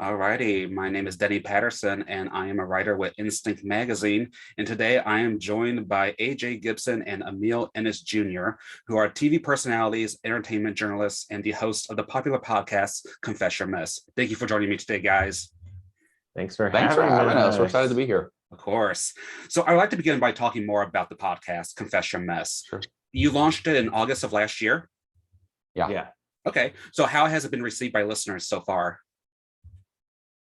Alrighty, my name is Denny Patterson, and I am a writer with Instinct Magazine. And today I am joined by AJ Gibson and Emile Ennis Jr., who are TV personalities, entertainment journalists, and the hosts of the popular podcast Confess Your Mess. Thank you for joining me today, guys. Thanks for having us. We're excited to be here. Of course. So I'd like to begin by talking more about the podcast Confess Your Mess. Sure. You launched it in August of last year? Yeah. Okay. So how has it been received by listeners so far?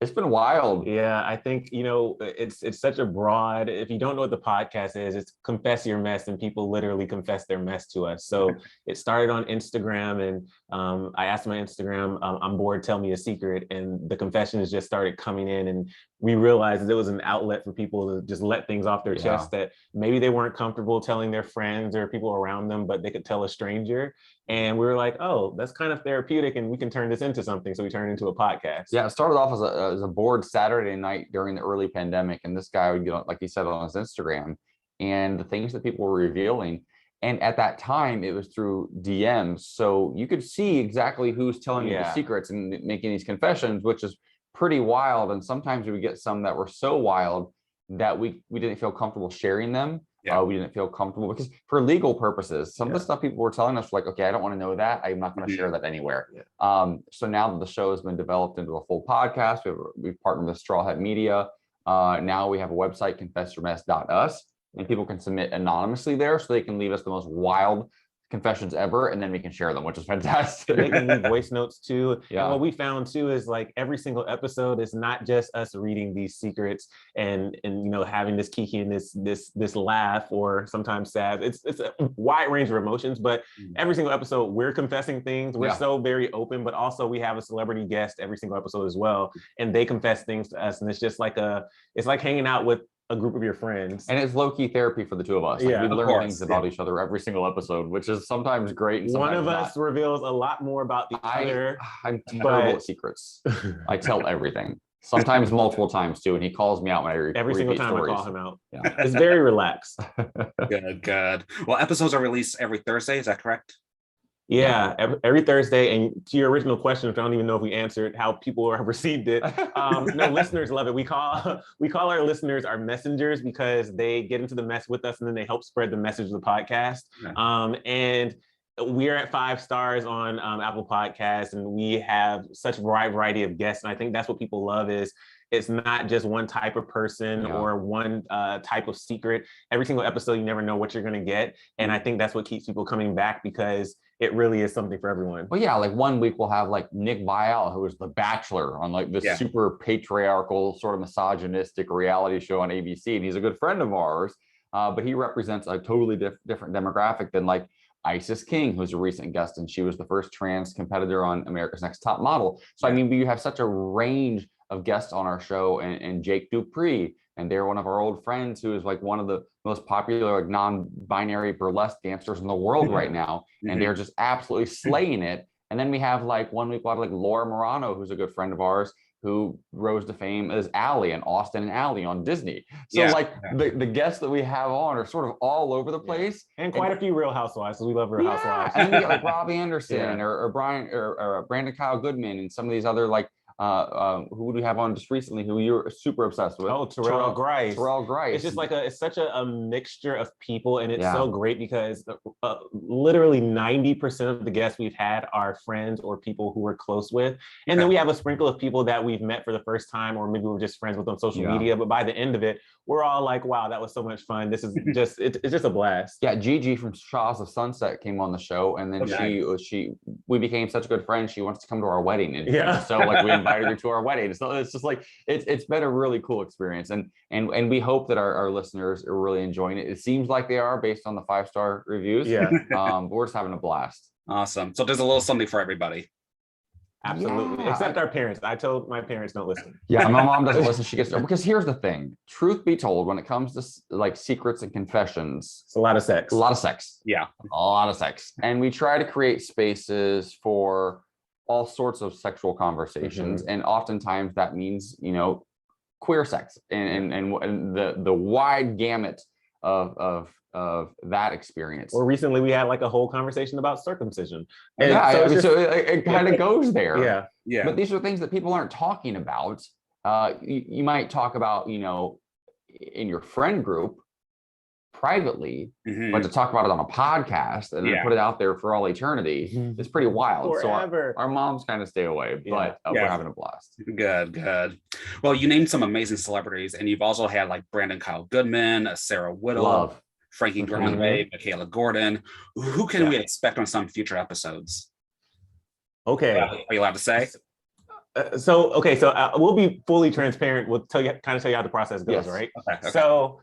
It's been wild. Yeah, I think, it's such a broad, if you don't know what the podcast is, it's Confess Your Mess, and people literally confess their mess to us. So it started on Instagram, and I asked my Instagram, I'm bored, tell me a secret. And the confessions just started coming in, and we realized that it was an outlet for people to just let things off their chest that maybe they weren't comfortable telling their friends or people around them, but they could tell a stranger. And we were like, oh, that's kind of therapeutic, and we can turn this into something. So we turned it into a podcast. Yeah, it started off as a bored Saturday night during the early pandemic. And this guy would get on, like he said, on his Instagram, and the things that people were revealing. And at that time, it was through DMs. So you could see exactly who's telling you the secrets and making these confessions, which is pretty wild. And sometimes we would get some that were so wild that we didn't feel comfortable sharing them. We didn't feel comfortable because for legal purposes, some of the stuff people were telling us, like, okay, I don't want to know that. I'm not going to share that anywhere. So now that the show has been developed into a full podcast, we've partnered with Straw Hat Media. Now we have a website, confessyourmess.us, and people can submit anonymously there, so they can leave us the most wild confessions ever, and then we can share them, which is fantastic. They can leave voice notes too. Yeah. And what we found too is, like, every single episode is not just us reading these secrets and having this kiki and this laugh, or sometimes sad. It's a wide range of emotions, but every single episode we're confessing things. We're so very open, but also we have a celebrity guest every single episode as well, and they confess things to us, and it's just like it's like hanging out with a group of your friends. And it's low-key therapy for the two of us. Like, we learn things about each other every single episode, which is sometimes great and sometimes one of us reveals a lot more about the other. I'm terrible at secrets. I tell everything. Sometimes multiple times too, and he calls me out when I every single time stories. I call him out. It's very relaxed. Good. Well, episodes are released every Thursday, is that correct? Yeah, every Thursday. And to your original question, which I don't even know if we answered, how people have received it. No, listeners love it. We call our listeners our messengers, because they get into the mess with us, and then they help spread the message of the podcast. And we're at 5 stars on Apple Podcasts, and we have such a wide variety of guests. And I think that's what people love, is it's not just one type of person or one type of secret. Every single episode, you never know what you're going to get. And I think that's what keeps people coming back, because it really is something for everyone. Well, yeah, like one week we'll have like Nick Viall, who was The Bachelor, on like this super patriarchal, sort of misogynistic reality show on ABC. And he's a good friend of ours, but he represents a totally different demographic than like Isis King, who's a recent guest, and she was the first trans competitor on America's Next Top Model. So, I mean, we have such a range of guests on our show, and Jake Dupree, and they're one of our old friends who is like one of the most popular, like, non-binary burlesque dancers in the world right now. And they're just absolutely slaying it. And then we have like one week, we'll have like Laura Morano, who's a good friend of ours, who rose to fame as Allie in Austin and Allie on Disney. So the guests that we have on are sort of all over the place. And quite a few Real Housewives, because we love Real Housewives. And then we got like Robbie Anderson or Brian or Brandon Kyle Goodman, and some of these other, like, who do we have on just recently who you're super obsessed with? Oh, Terrell Grice. Terrell Grice. It's just like it's such a mixture of people, and it's so great because literally 90% of the guests we've had are friends or people who we're close with. And then we have a sprinkle of people that we've met for the first time, or maybe we're just friends with on social media. But by the end of it, we're all like, wow, that was so much fun. This is just, it's just a blast. Yeah, Gigi from Shaws of Sunset came on the show, and then we became such good friends. She wants to come to our wedding. And so like we invited her to our wedding. So it's just like, it's been a really cool experience. And we hope that our listeners are really enjoying it. It seems like they are, based on the 5-star reviews. But we're just having a blast. Awesome. So there's a little something for everybody. Absolutely. Except our parents. I told my parents don't listen. Yeah, my mom doesn't listen. She gets, because here's the thing. Truth be told, when it comes to like secrets and confessions, it's a lot of sex. A lot of sex. Yeah. A lot of sex. And we try to create spaces for all sorts of sexual conversations. And oftentimes that means, queer sex and the wide gamut of that experience. Or recently we had like a whole conversation about circumcision. And And yeah, so, so it kind of goes there. yeah. Yeah. But these are things that people aren't talking about. You might talk about, you know, in your friend group privately, but to talk about it on a podcast and then put it out there for all eternity is pretty wild. Forever. So our moms kind of stay away, but we're having a blast. Good. Well, you named some amazing celebrities, and you've also had like Brandon Kyle Goodman, Sarah Whittle, Frankie Grande, Michaela Gordon. Who can we expect on some future episodes? Okay. Are you allowed to say? So we'll be fully transparent. We'll tell you how the process goes, right? Okay. So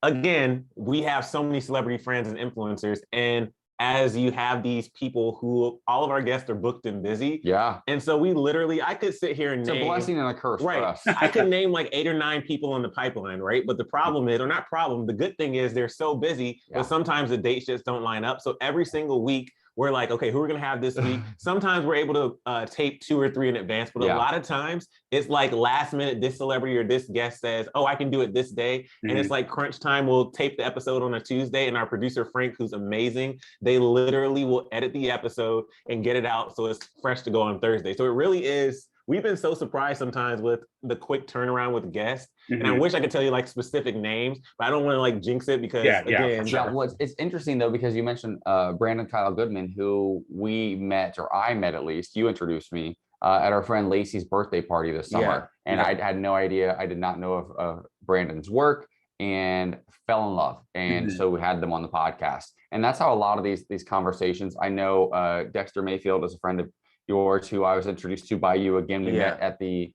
again, we have so many celebrity friends and influencers, and as you have these people who all of our guests are booked and busy. Yeah. And so we literally, I could sit here and name. It's a blessing and a curse for us. I could name like 8 or 9 people in the pipeline, right? But the problem is, or not problem, the good thing is they're so busy, but sometimes the dates just don't line up. So every single week, we're like, okay, who are we gonna have this week? Sometimes we're able to tape 2 or 3 in advance, but a lot of times it's like last minute, this celebrity or this guest says, oh, I can do it this day. And it's like crunch time, we'll tape the episode on a Tuesday, and our producer, Frank, who's amazing, they literally will edit the episode and get it out so it's fresh to go on Thursday. So it really is, we've been so surprised sometimes with the quick turnaround with guests. And I wish I could tell you like specific names, but I don't want to like jinx it because well, it's interesting though, because you mentioned Brandon Kyle Goodman, who we met, or I met at least, you introduced me at our friend Lacey's birthday party this summer. And I had no idea, I did not know of Brandon's work, and fell in love. And so we had them on the podcast. And that's how a lot of these conversations, I know Dexter Mayfield is a friend of yours who I was introduced to by you. Again, we met at the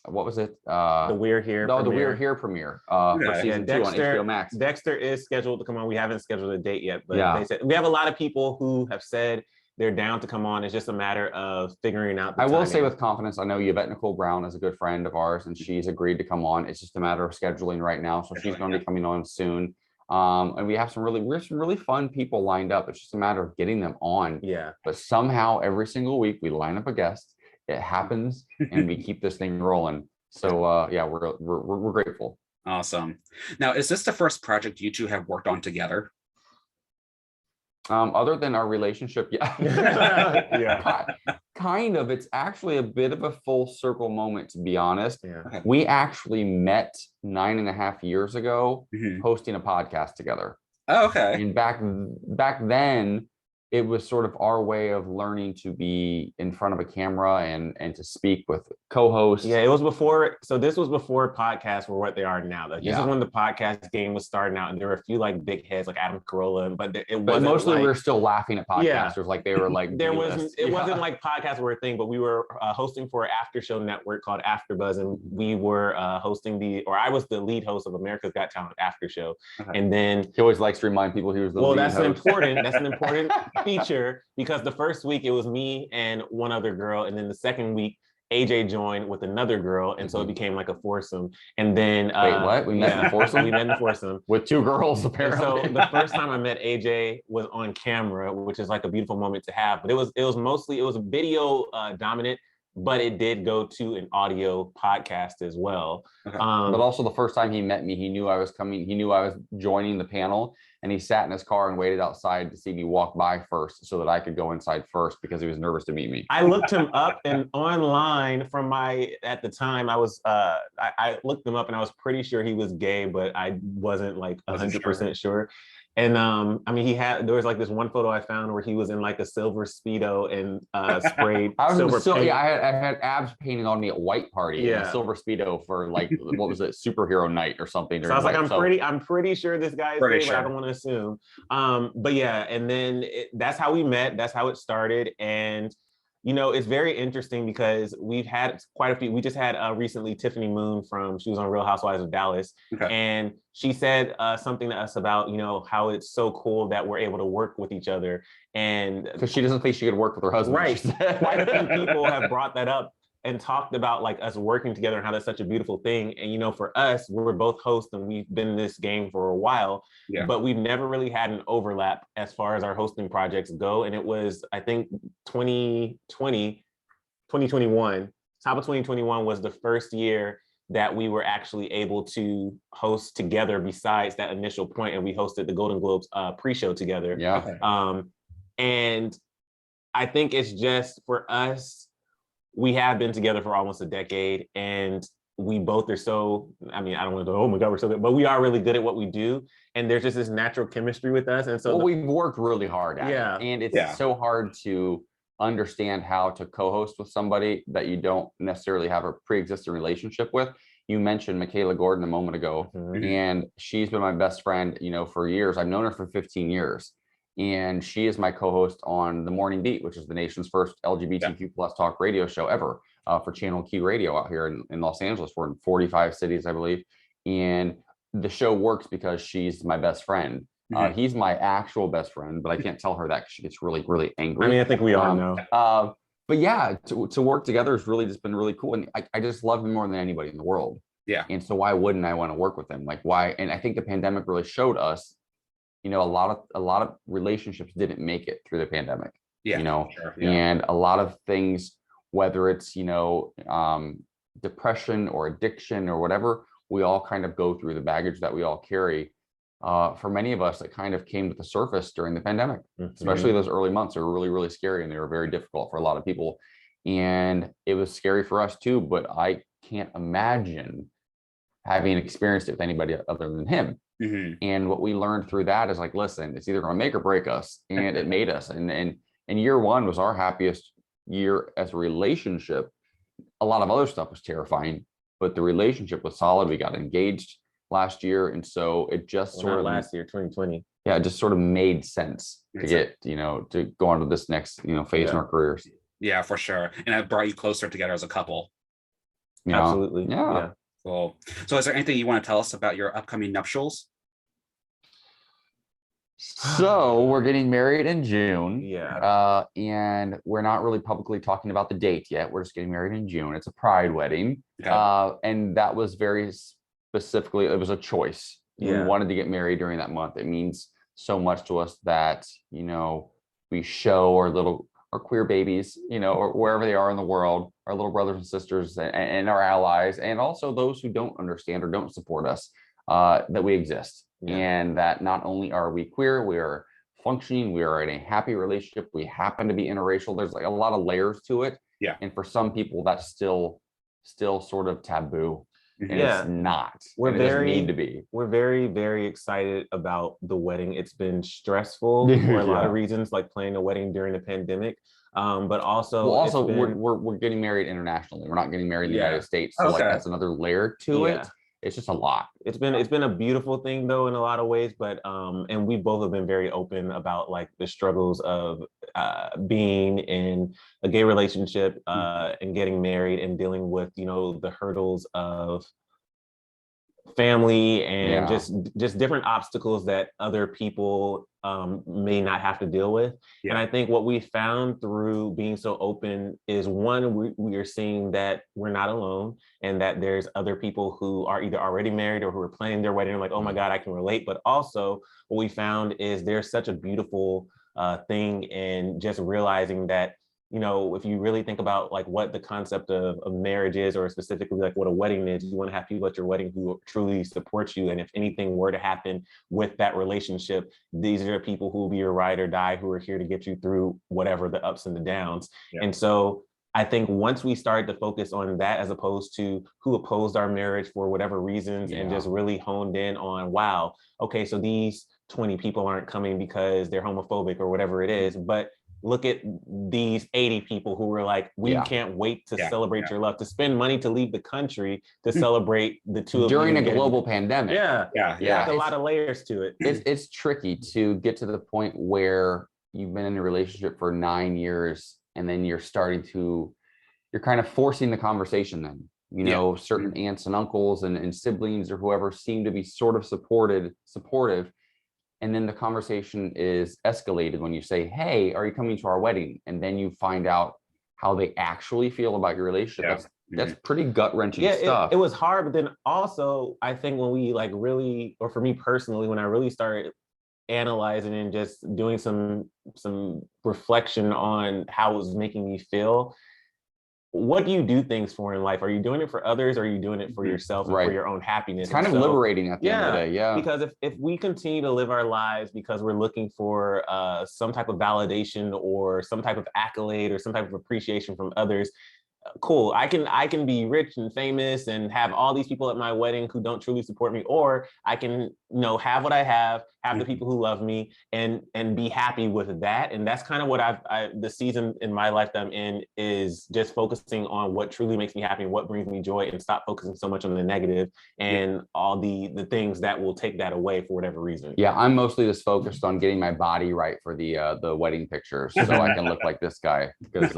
what was it? The We're Here. No, the We're Here premiere for season 2 on HBO Max. Dexter is scheduled to come on. We haven't scheduled a date yet, but they said we have a lot of people who have said they're down to come on. It's just a matter of figuring out the timing. Will say with confidence, I know Yvette Nicole Brown is a good friend of ours, and she's agreed to come on. It's just a matter of scheduling right now. So she's going to be coming on soon. And we have some really fun people lined up. It's just a matter of getting them on. Yeah. But somehow every single week we line up a guest. It happens, and we keep this thing rolling. So we're grateful. Awesome. Now, is this the first project you two have worked on together? Other than our relationship, yeah. Kind of. It's actually a bit of a full circle moment, to be honest. Yeah. We actually met 9.5 years ago, hosting a podcast together. Oh, okay. And back then, it was sort of our way of learning to be in front of a camera and to speak with co-hosts. Yeah, it was before. So this was before podcasts were what they are now. This is when the podcast game was starting out, and there were a few like big heads like Adam Carolla, but it wasn't. But mostly like, we were still laughing at podcasters, like they were like. It wasn't like podcasts were a thing, but we were hosting for an after show network called AfterBuzz, and we were hosting I was the lead host of America's Got Talent after show, and then he always likes to remind people he was the lead host. That's an important feature, because the first week it was me and one other girl, and then the second week AJ joined with another girl, and so it became like a foursome. And then wait, what? We met in a foursome? We met in the foursome with 2 girls, apparently. So the first time I met AJ was on camera, which is like a beautiful moment to have. But it was video dominant, but it did go to an audio podcast as well. Okay. But also the first time he met me, he knew I was coming. He knew I was joining the panel, and he sat in his car and waited outside to see me walk by first so that I could go inside first, because he was nervous to meet me. I looked him up, and online at the time I was, I looked him up, and I was pretty sure he was gay, but I wasn't like 100% sure. And there was like this one photo I found where he was in like a silver Speedo and sprayed silver paint. I had abs painted on me at White Party in a silver Speedo for like, what was it, superhero night or something. So I was like, I'm pretty sure this guy is gay, but I don't want to assume. But yeah, and then that's how we met. That's how it started. And it's very interesting because we've had quite a few. We just had recently Tiffany Moon she was on Real Housewives of Dallas. Okay. And she said something to us about, how it's so cool that we're able to work with each other. And because she doesn't think she could work with her husband. Right. Quite a few people have brought that up and talked about like us working together and how that's such a beautiful thing. And, for us, we're both hosts and we've been in this game for a while, but we've never really had an overlap as far as our hosting projects go. And it was, I think 2021, top of 2021 was the first year that we were actually able to host together besides that initial point, and we hosted the Golden Globes pre-show together. Yeah. And I think it's just for us, we have been together for almost a decade, and we both are so, I mean, I don't want to go, oh my God, we're so good, but we are really good at what we do. And there's just this natural chemistry with us. And so we've worked really hard at it. And it's so hard to understand how to co-host with somebody that you don't necessarily have a pre-existing relationship with. You mentioned Michaela Gordon a moment ago, and she's been my best friend, you know, for years. I've known her for 15 years. And she is my co-host on The Morning Beat, which is the nation's first LGBTQ plus talk radio show ever, for Channel Q Radio out here in Los Angeles. We're in 45 cities, I believe. And the show works because she's my best friend. He's my actual best friend, but I can't tell her that because she gets really, really angry. I mean, I think we all know. But yeah, to work together has really just been really cool. And I just love him more than anybody in the world. Yeah. And so why wouldn't I want to work with him? Like, why? And I think the pandemic really showed us, you know, a lot of relationships didn't make it through the pandemic. Yeah, you know, sure. and a lot of things, whether it's, you know, depression or addiction or whatever, we all kind of go through the baggage that we all carry. For many of us, it kind of came to the surface during the pandemic, especially those early months are really, really scary, and they were very difficult for a lot of people. And it was scary for us too, but I can't imagine having experienced it with anybody other than him. And what we learned through that is like, listen, it's either going to make or break us, and it made us. And year one was our happiest year as a relationship. A lot of other stuff was terrifying, but the relationship was solid. We got engaged last year, and so it just sort of last year, 2020. Yeah, it just sort of made sense to get, you know, to go on to this next, you know, phase in our careers. Yeah, for sure. And it brought you closer together as a couple. Yeah. Absolutely. Yeah. Cool. So is there anything you want to tell us about your upcoming nuptials? So we're getting married in June. Yeah. And we're not really publicly talking about the date yet. We're just getting married in June. It's a pride wedding. And that was very specifically, it was a choice. We wanted to get married during that month. It means so much to us that, you know, we show our queer babies, you know, or wherever they are in the world, our little brothers and sisters and our allies, and also those who don't understand or don't support us, that we exist. And that not only are we queer, we are functioning, we are in a happy relationship, we happen to be interracial. There's like a lot of layers to it. And for some people, that's still sort of taboo. And it's not. It doesn't need to be. We're very, very excited about the wedding. It's been stressful for a lot of reasons, like planning a wedding during the pandemic. But also, we're getting married internationally. We're not getting married in the United States. So like that's another layer to it. It's just a lot. It's been a beautiful thing though in a lot of ways, but and we both have been very open about like the struggles of being in a gay relationship and getting married and dealing with, you know, the hurdles of family and just different obstacles that other people may not have to deal with. And I think what we found through being so open is, one, we are seeing that we're not alone, and that there's other people who are either already married or who are planning their wedding, like, oh my God, I can relate. But also what we found is there's such a beautiful thing in just realizing that, you know, if you really think about like what the concept of marriage is, or specifically like what a wedding is, you want to have people at your wedding who truly support you. And if anything were to happen with that relationship, these are people who will be your ride or die, who are here to get you through whatever the ups and the downs. And so I think once we started to focus on that, as opposed to who opposed our marriage for whatever reasons, and just really honed in on, wow, okay, so these 20 people aren't coming because they're homophobic or whatever it is, but look at these 80 people who were like, we can't wait to celebrate your love, to spend money to leave the country to celebrate the two of you during a global pandemic. There's a lot of layers to it. It's tricky to get to the point where you've been in a relationship for 9 years, and then you're kind of forcing the conversation then. You know, certain aunts and uncles and siblings or whoever seem to be sort of supportive. And then the conversation is escalated when you say, hey, are you coming to our wedding? And then you find out how they actually feel about your relationship. That's pretty gut-wrenching stuff. It was hard, but then also I think when we like really, or for me personally, when I really started analyzing and just doing some reflection on how it was making me feel, what do you do things for in life? Are you doing it for others? Or are you doing it for yourself and for your own happiness? It's kind of liberating at the end of the day. Yeah. Because if we continue to live our lives because we're looking for some type of validation or some type of accolade or some type of appreciation from others, cool. I can be rich and famous and have all these people at my wedding who don't truly support me, or I can, have what I have the people who love me and be happy with that. And that's kind of what the season in my life that I'm in is just focusing on what truly makes me happy and what brings me joy, and stop focusing so much on the negative and all the things that will take that away for whatever reason. Yeah, I'm mostly just focused on getting my body right for the wedding pictures, so I can look like this guy, because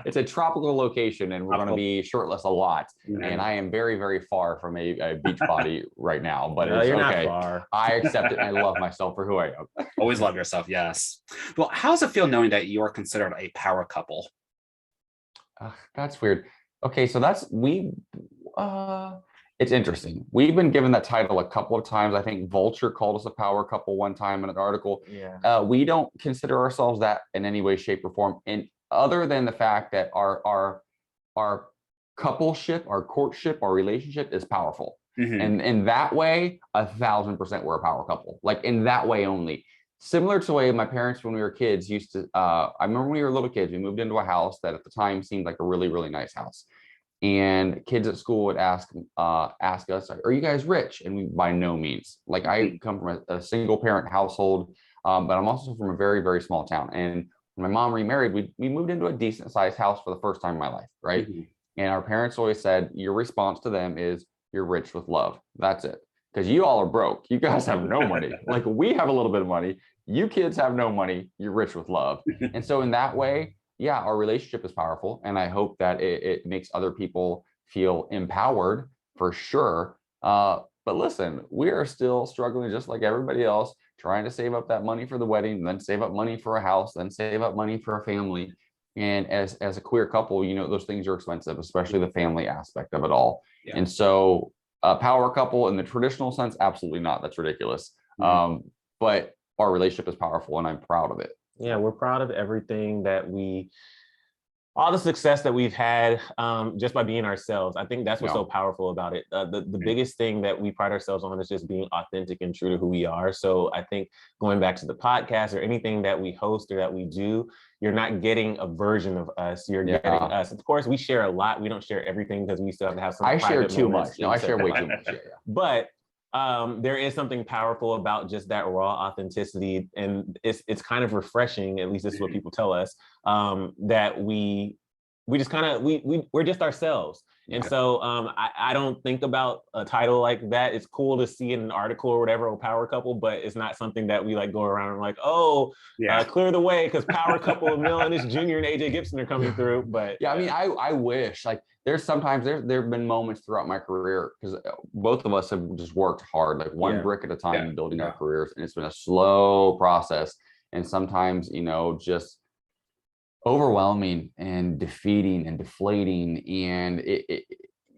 it's a tropical location and we're going to be shirtless a lot. And I am very, very far from a beach body right now, but it's you're okay. Not far. I accept it and I love myself for who I am. Always love yourself. Yes. Well, how does it feel knowing that you're considered a power couple? That's weird. Okay, so it's interesting. We've been given that title a couple of times. I think Vulture called us a power couple one time in an article. Yeah. We don't consider ourselves that in any way, shape, or form. And other than the fact that our coupleship, our courtship, our relationship is powerful. And in that way, 1,000% we're a power couple. Like in that way only. Similar to the way my parents, when we were kids, used to, I remember when we were little kids, we moved into a house that at the time seemed like a really, really nice house. And kids at school would ask us, are you guys rich? And we, by no means. Like I come from a single parent household, but I'm also from a very, very small town. And when my mom remarried, we moved into a decent sized house for the first time in my life, right? And our parents always said, your response to them is, you're rich with love. That's it. Because you all are broke. You guys have no money. Like we have a little bit of money. You kids have no money. You're rich with love. And so in that way, yeah, our relationship is powerful. And I hope that it makes other people feel empowered for sure. But listen, we are still struggling just like everybody else, trying to save up that money for the wedding, then save up money for a house, then save up money for a family. And as a queer couple, those things are expensive, especially the family aspect of it all. Yeah. And so a power couple in the traditional sense, absolutely not. That's ridiculous. But our relationship is powerful and I'm proud of it. Yeah, we're proud of everything all the success that we've had just by being ourselves. I think that's what's so powerful about it. The biggest thing that we pride ourselves on is just being authentic and true to who we are. So I think going back to the podcast or anything that we host or that we do, you're not getting a version of us. You're getting us. Of course, we share a lot. We don't share everything because we still have to have some. I share too much. No, I share way too much. Yeah. But there is something powerful about just that raw authenticity, and it's kind of refreshing. At least this is what people tell us, that we just kind of we're just ourselves. And so I don't think about a title like that. It's cool to see in an article or whatever, or power couple, but it's not something that we like go around and like, clear the way because power couple Emile Ennis Jr. and AJ Gibson are coming through. But yeah, I mean, I wish, like, there's sometimes there have been moments throughout my career, because both of us have just worked hard, like one brick at a time, building our careers, and it's been a slow process, and sometimes just overwhelming and defeating and deflating. And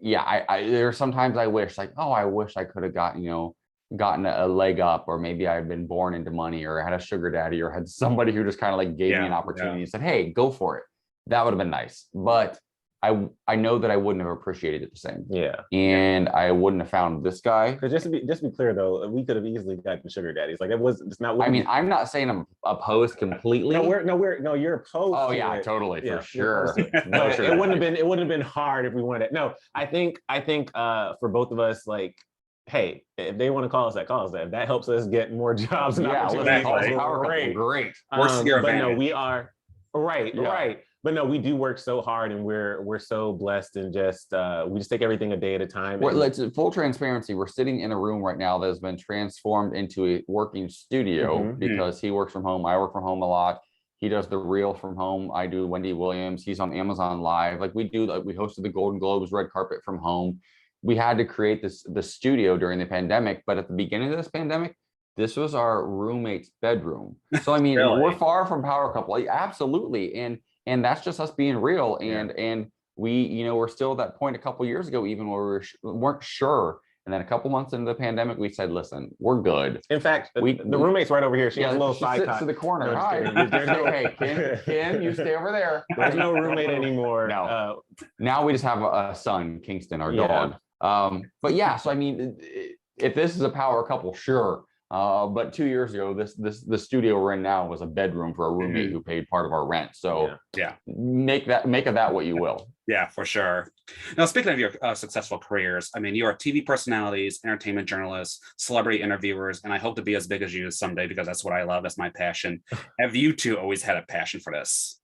there's sometimes I wish, like, I wish I could have gotten a leg up, or maybe I had been born into money, or had a sugar daddy, or had somebody who just kind of like gave me an opportunity and said, hey, go for it. That would have been nice. But I know that I wouldn't have appreciated it the same. Yeah. And I wouldn't have found this guy. Because just to be clear though, we could have easily gotten sugar daddies. Like it's not. I mean, I'm not saying I'm opposed completely. You're opposed. Oh yeah, it. Totally, for sure. No, sure. It wouldn't have been hard if we wanted it. No, I think for both of us, like, hey, if they want to call us that, if that helps us get more jobs and opportunities, great. But no, we are right. But no, we do work so hard, and we're so blessed, and just we just take everything a day at a time. Let's full transparency. We're sitting in a room right now that has been transformed into a working studio because he works from home. I work from home a lot. He does the reel from home. I do Wendy Williams. He's on Amazon Live. Like we hosted the Golden Globes red carpet from home. We had to create the studio during the pandemic, but at the beginning of this pandemic, this was our roommate's bedroom. So I mean, really? We're far from power couple. Like, absolutely, and that's just us being real. And we, we're still at that point a couple of years ago, even where we weren't sure And then a couple months into the pandemic, we said, listen, we're good. In fact, the roommate's right over here. She has a little side sits in the corner. No, Hi. Hey, Kim, you stay over there. There's no roommate anymore. No. Now we just have a son, Kingston, our dog. But yeah, so I mean, if this is a power couple, sure. But 2 years ago, the studio we're in now was a bedroom for a roommate who paid part of our rent. So make of that what you will. Yeah, for sure. Now, speaking of your successful careers, I mean, you are TV personalities, entertainment journalists, celebrity interviewers, and I hope to be as big as you someday because that's what I love. That's my passion. Have you two always had a passion for this?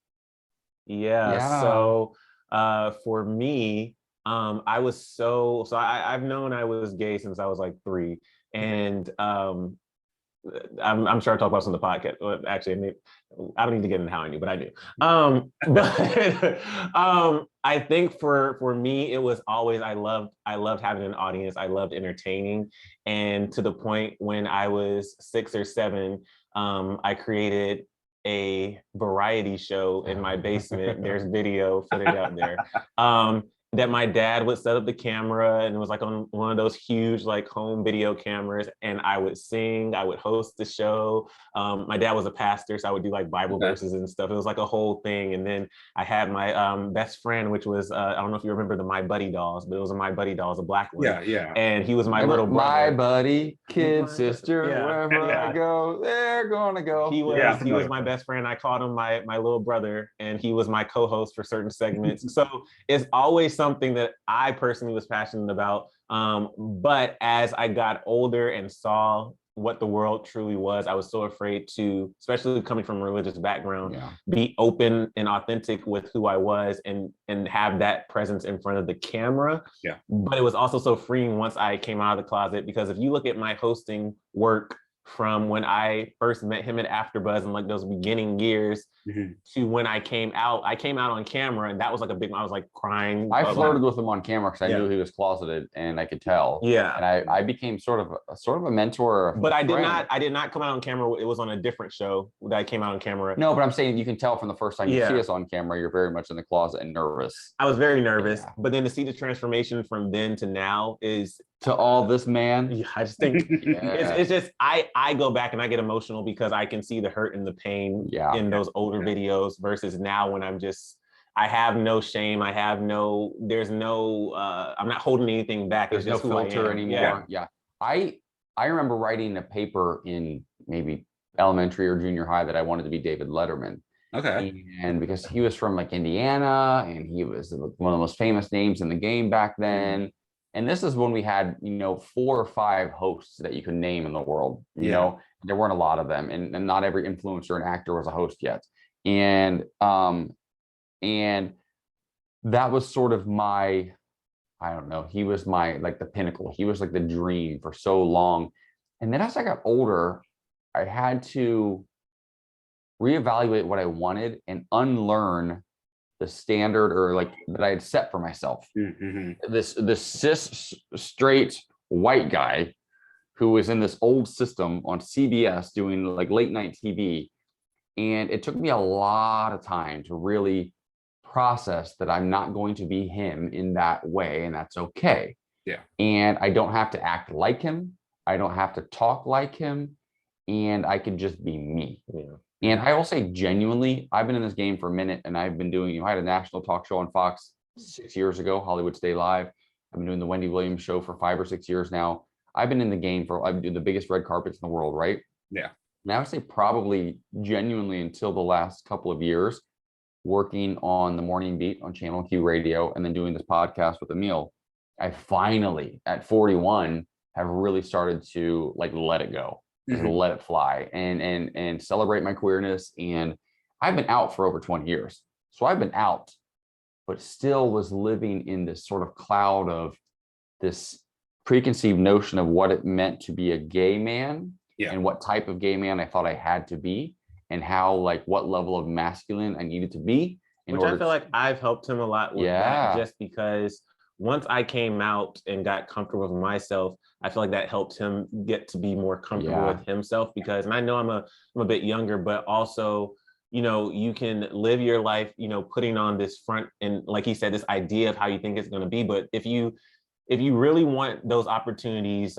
Yeah. So for me, I've known I was gay since I was like 3. And I'm sure I talk about this on the podcast. Well, actually, I don't need to get into how I knew, but I knew. But I think for me, it was always I loved having an audience. I loved entertaining, and to the point when I was 6 or 7, I created a variety show in my basement. There's video footage out there. That my dad would set up the camera, and it was like on one of those huge like home video cameras, and I would sing, I would host the show. My dad was a pastor, so I would do like Bible verses and stuff. It was like a whole thing. And then I had my best friend, which was, I don't know if you remember the My Buddy dolls, but it was a My Buddy dolls, a black one. Yeah. And he was my little brother. My buddy, kid, sister, wherever I go, they're gonna go. He was my best friend. I called him my little brother, and he was my co-host for certain segments. So it's always something that I personally was passionate about. But as I got older and saw what the world truly was, I was so afraid to, especially coming from a religious background, be open and authentic with who I was and have that presence in front of the camera. Yeah. But it was also so freeing once I came out of the closet, because if you look at my hosting work from when I first met him at AfterBuzz and like those beginning years to when I came out on camera, and that was like a big, I was like crying. I flirted with him on camera because I knew he was closeted and I could tell. Yeah. And I became sort of a mentor. But I did not come out on camera. It was on a different show that I came out on camera. No, but I'm saying you can tell from the first time you see us on camera, you're very much in the closet and nervous. I was very nervous, but then to see the transformation from then to now is to all this man. Yeah, I just think it's just I go back and I get emotional because I can see the hurt and the pain in those older videos versus now when I have no shame. I'm not holding anything back. There's no filter anymore. Yeah. I remember writing a paper in maybe elementary or junior high that I wanted to be David Letterman. Okay. And because he was from like Indiana and he was one of the most famous names in the game back then. And this is when we had, 4 or 5 hosts that you could name in the world. You know, there weren't a lot of them, and not every influencer and actor was a host yet. And that was sort of my, I don't know, he was my, like the pinnacle. He was like the dream for so long. And then as I got older, I had to reevaluate what I wanted and unlearn the standard or like that I had set for myself. This cis straight white guy who was in this old system on CBS doing like late night TV. And it took me a lot of time to really process that I'm not going to be him in that way, and that's okay. Yeah. And I don't have to act like him. I don't have to talk like him, and I can just be me. Yeah. And I will say genuinely, I've been in this game for a minute, and I've been doing, I had a national talk show on Fox 6 years ago, Hollywood Stay Live. I've been doing the Wendy Williams show for 5 or 6 years now. I've been in the game I've been doing the biggest red carpets in the world, right? Yeah. And I would say probably genuinely until the last couple of years, working on the morning beat on Channel Q radio and then doing this podcast with Emile, I finally at 41 have really started to like let it go. Let it fly and celebrate my queerness. And I've been out for over 20 years. So I've been out, but still was living in this sort of cloud of this preconceived notion of what it meant to be a gay man and what type of gay man I thought I had to be and how, like, what level of masculine I needed to be. Which I feel like I've helped him a lot with that, just because once I came out and got comfortable with myself, I feel like that helped him get to be more comfortable with himself, because, and I know I'm a bit younger, but also, you can live your life, putting on this front and, like he said, this idea of how you think it's going to be. But if you if you really want those opportunities,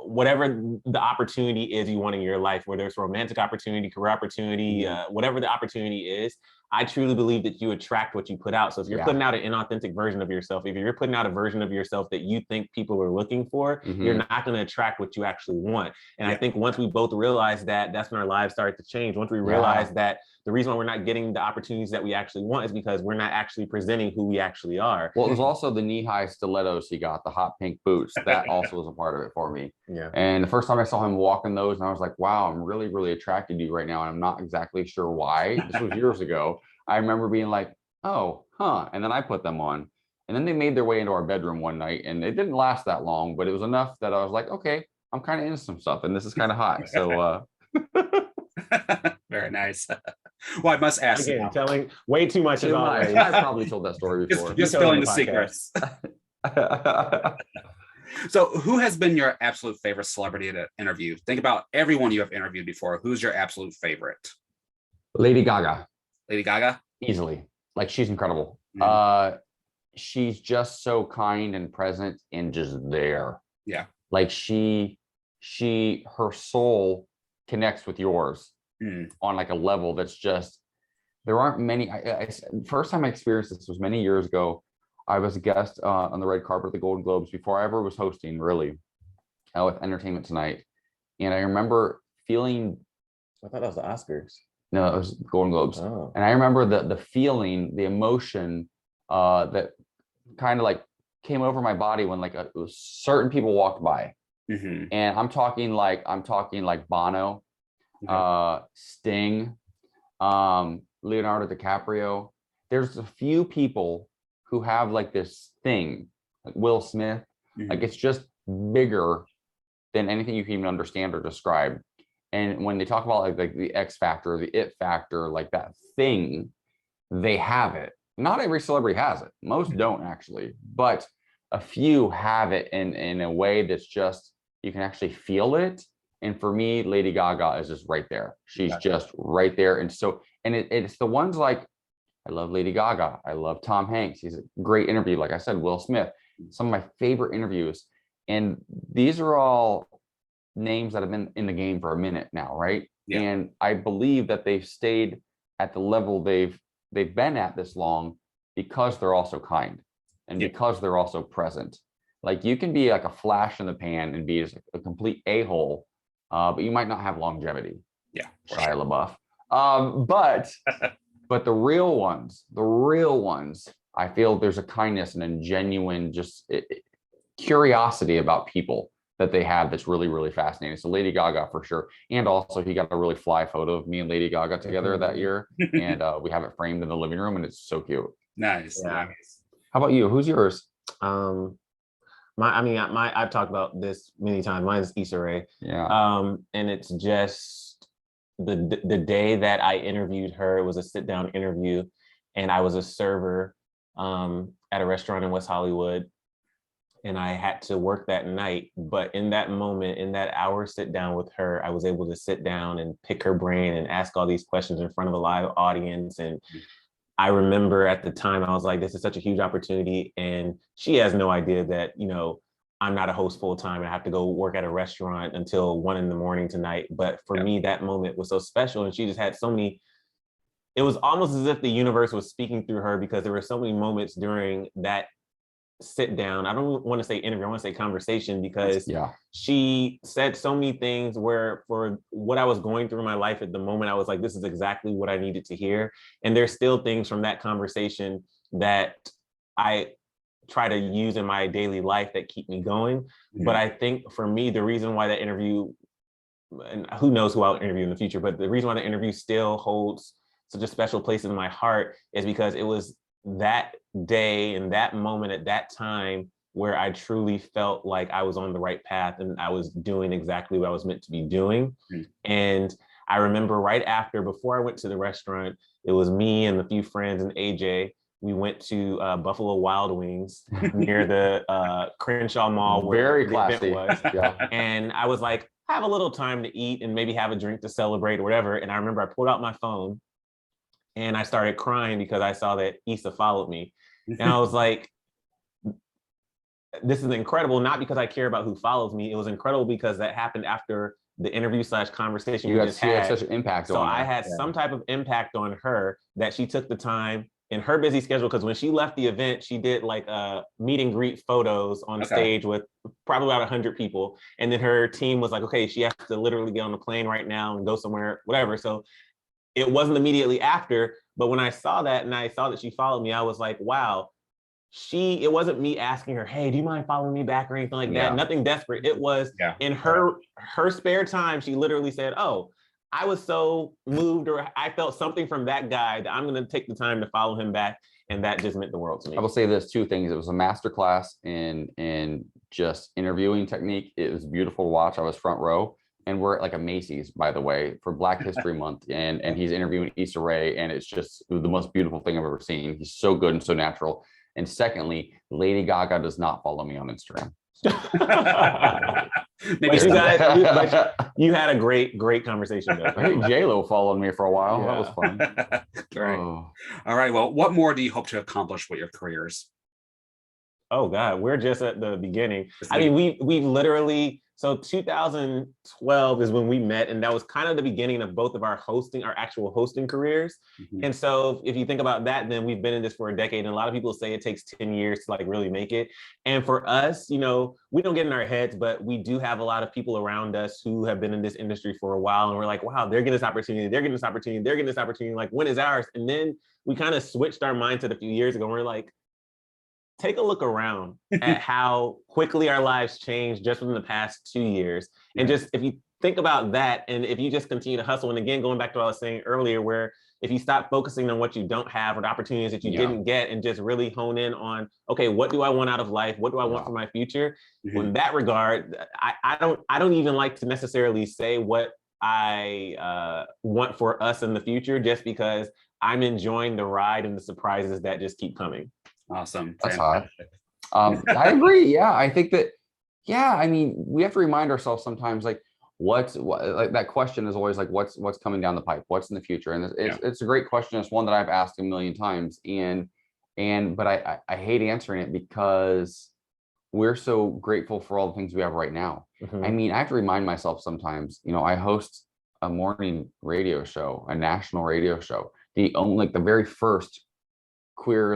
whatever the opportunity is you want in your life, whether it's romantic opportunity, career opportunity, whatever the opportunity is, I truly believe that you attract what you put out. So if you're putting out an inauthentic version of yourself, if you're putting out a version of yourself that you think people are looking for, you're not going to attract what you actually want. And I think once we both realize that, that's when our lives start to change. Once we realize that the reason why we're not getting the opportunities that we actually want is because we're not actually presenting who we actually are. Well, it was also the knee-high stilettos he got, the hot pink boots. That also was a part of it for me. Yeah. And the first time I saw him walk in those, and I was like, wow, I'm really, really attracted to you right now. And I'm not exactly sure why. This was years ago. I remember being like, oh, huh. And then I put them on. And then they made their way into our bedroom one night. And it didn't last that long, but it was enough that I was like, okay, I'm kind of into some stuff. And this is kind of hot. So very nice. Well, I must ask. Again, telling way too much as always. I probably told that story before. Just spilling the secrets. So who has been your absolute favorite celebrity to interview? Think about everyone you have interviewed before. Who's your absolute favorite? Lady Gaga. Lady Gaga? Easily. Like, she's incredible. She's just so kind and present and just there. Yeah. Like her soul connects with yours on like a level that's just, there aren't many. First time I experienced this was many years ago. I was a guest on the red carpet of the Golden Globes before I ever was hosting, really, with Entertainment Tonight. And I remember feeling. I thought that was the Oscars. No, it was Golden Globes. Oh. And I remember the feeling, the emotion that kind of like came over my body when like certain people walked by. And I'm talking like Bono, Sting, Leonardo DiCaprio. There's a few people who have like this thing, like Will Smith, like it's just bigger than anything you can even understand or describe. And when they talk about like the X factor, the it factor, like that thing, they have it. Not every celebrity has it. Most don't actually, but a few have it in a way that's just, you can actually feel it. And for me, Lady Gaga is just right there. She's just right there. And so, and it's the ones like, I love Lady Gaga. I love Tom Hanks. He's a great interview. Like I said, Will Smith, some of my favorite interviews. And these are all names that have been in the game for a minute now, right? Yeah. And I believe that they've stayed at the level they've been at this long because they're also kind and because they're also present. Like, you can be like a flash in the pan and be a complete a-hole, but you might not have longevity. Yeah, Shia LaBeouf. But the real ones, I feel there's a kindness and a genuine curiosity about people that they have that's really, really fascinating. So Lady Gaga for sure. And also he got a really fly photo of me and Lady Gaga together that year. And we have it framed in the living room and it's so cute. Nice. Yeah. Nice. How about you? Who's yours? I've talked about this many times. Mine is Issa Rae. Yeah. And it's just the day that I interviewed her, it was a sit-down interview, and I was a server at a restaurant in West Hollywood, and I had to work that night. But in that moment, in that hour sit down with her, I was able to sit down and pick her brain and ask all these questions in front of a live audience. And I remember at the time, I was like, this is such a huge opportunity. And she has no idea that, I'm not a host full time. I have to go work at a restaurant until 1 a.m. tonight. But for me, that moment was so special. And she just had so many, it was almost as if the universe was speaking through her, because there were so many moments during that sit down. I don't want to say interview, I want to say conversation, because she said so many things where, for what I was going through in my life at the moment, I was like, this is exactly what I needed to hear. And there's still things from that conversation that I try to use in my daily life that keep me going. But I think for me, the reason why that interview, and who knows who I'll interview in the future, but the reason why the interview still holds such a special place in my heart is because it was that day and that moment at that time where I truly felt like I was on the right path and I was doing exactly what I was meant to be doing. And I remember right after, before I went to the restaurant, it was me and a few friends and AJ. We went to Buffalo Wild Wings near the Crenshaw Mall where Very the classy. event was. And I was like, have a little time to eat and maybe have a drink to celebrate or whatever. And I remember I pulled out my phone and I started crying because I saw that Issa followed me. And I was like, this is incredible, not because I care about who follows me. It was incredible because that happened after the interview / conversation we just had. Such an impact on her. I had some type of impact on her that she took the time in her busy schedule, because when she left the event, she did like meet and greet photos on stage with probably about 100 people. And then her team was like, okay, she has to literally get on the plane right now and go somewhere, whatever. So it wasn't immediately after, but when I saw that and I saw that she followed me, I was like, wow, it wasn't me asking her, hey, do you mind following me back or anything like that? Nothing desperate. It was in her spare time, she literally said, oh, I was so moved, or I felt something from that guy that I'm going to take the time to follow him back. And that just meant the world to me. I will say this, 2 things. It was a masterclass in just interviewing technique. It was beautiful to watch. I was front row, and we're at like a Macy's, by the way, for Black History Month. And he's interviewing Issa Rae, and it was the most beautiful thing I've ever seen. He's so good and so natural. And secondly, Lady Gaga does not follow me on Instagram. Maybe you had a great conversation though. I think J-Lo followed me for a while. That was fun. Great. All right. Well, what more do you hope to accomplish with your careers? Oh God, we're just at the beginning. I mean, we literally, so 2012 is when we met, and that was kind of the beginning of both of our actual hosting careers. And so if you think about that, then we've been in this for a decade, and a lot of people say it takes 10 years to like really make it. And for us, you know, we don't get in our heads, but we do have a lot of people around us who have been in this industry for a while, and we're like, wow, they're getting this opportunity, they're getting this opportunity, they're getting this opportunity, like when is ours? And then we kind of switched our mindset a few years ago, and we're like, take a look around at how quickly our lives changed just within the past 2 years. And just, if you think about that, and if you just continue to hustle, and again, going back to what I was saying earlier, where if you stop focusing on what you don't have or the opportunities that you didn't get, and just really hone in on, okay, what do I want out of life? What do I want for my future? In that regard, I don't even like to necessarily say what I want for us in the future, just because I'm enjoying the ride and the surprises that just keep coming. Awesome. That's hot. I agree. Yeah, I think that. Yeah, I mean, we have to remind ourselves sometimes, like, like that question is always like, what's coming down the pipe? What's in the future? And it's a great question. It's one that I've asked a million times, but I hate answering it because we're so grateful for all the things we have right now. I mean, I have to remind myself sometimes. You know, I host a morning radio show, a national radio show, the very first queer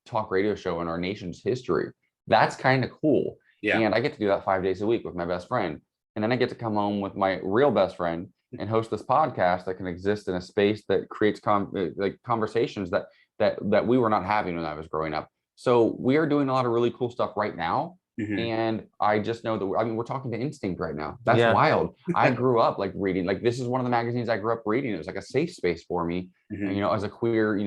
talk radio show in our nation's history. That's kind of cool. And I get to do that 5 days a week with my best friend. And then I get to come home with my real best friend and host this podcast that can exist in a space that creates conversations that we were not having when I was growing up. So we are doing a lot of really cool stuff right now. And I just know that we're talking to Instinct right now. That's wild. I grew up reading, this is one of the magazines I grew up reading. It was like a safe space for me, you know, as a queer,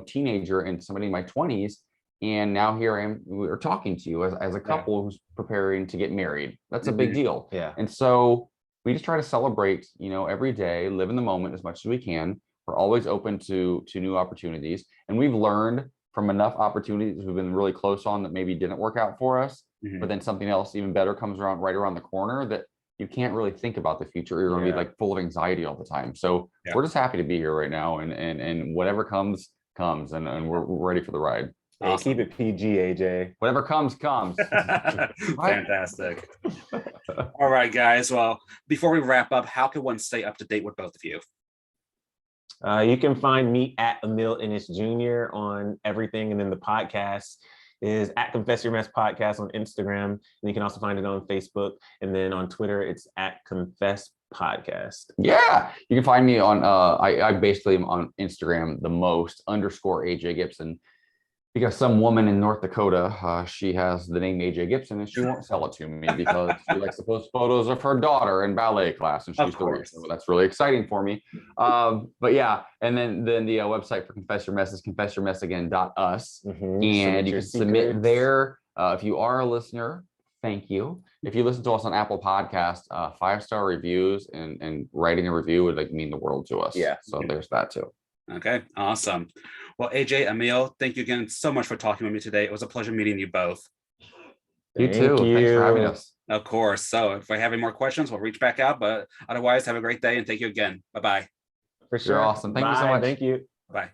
teenager and somebody in my 20s. And now here I am, we're talking to you as a couple who's preparing to get married. That's a big deal. And so we just try to celebrate, every day, live in the moment as much as we can. We're always open to new opportunities. And we've learned from enough opportunities we've been really close on that maybe didn't work out for us, but then something else even better comes right around the corner, that you can't really think about the future. You're going to be full of anxiety all the time. So we're just happy to be here right now, and whatever comes, and we're ready for the ride. Awesome. Keep it PG, AJ. Whatever comes. Fantastic. All right, guys. Well, before we wrap up, how can one stay up to date with both of you? You can find me at Emile Ennis Jr. on everything. And then the podcast is at Confess Your Mess Podcast on Instagram. And you can also find it on Facebook. And then on Twitter, it's at Confess Podcast. Yeah. You can find me on, I basically am on Instagram the most, _AJ Gibson. Because some woman in North Dakota, she has the name AJ Gibson, and she won't sell it to me because she likes to post photos of her daughter in ballet class, and she's so that's really exciting for me. But yeah, and then the website for Confess Your Mess is confessyourmessagain.us, and you can submit there. If you are a listener, thank you. If you listen to us on Apple Podcasts, 5-star reviews and writing a review would mean the world to us. Yeah. So there's that too. Okay, awesome. Well, AJ, Emile, thank you again so much for talking with me today. It was a pleasure meeting you both. You too. Thanks for having us. Of course. So if I have any more questions, we'll reach back out. But otherwise, have a great day and thank you again. Bye-bye. For sure. You're awesome. Thank you so much. Thank you. Bye.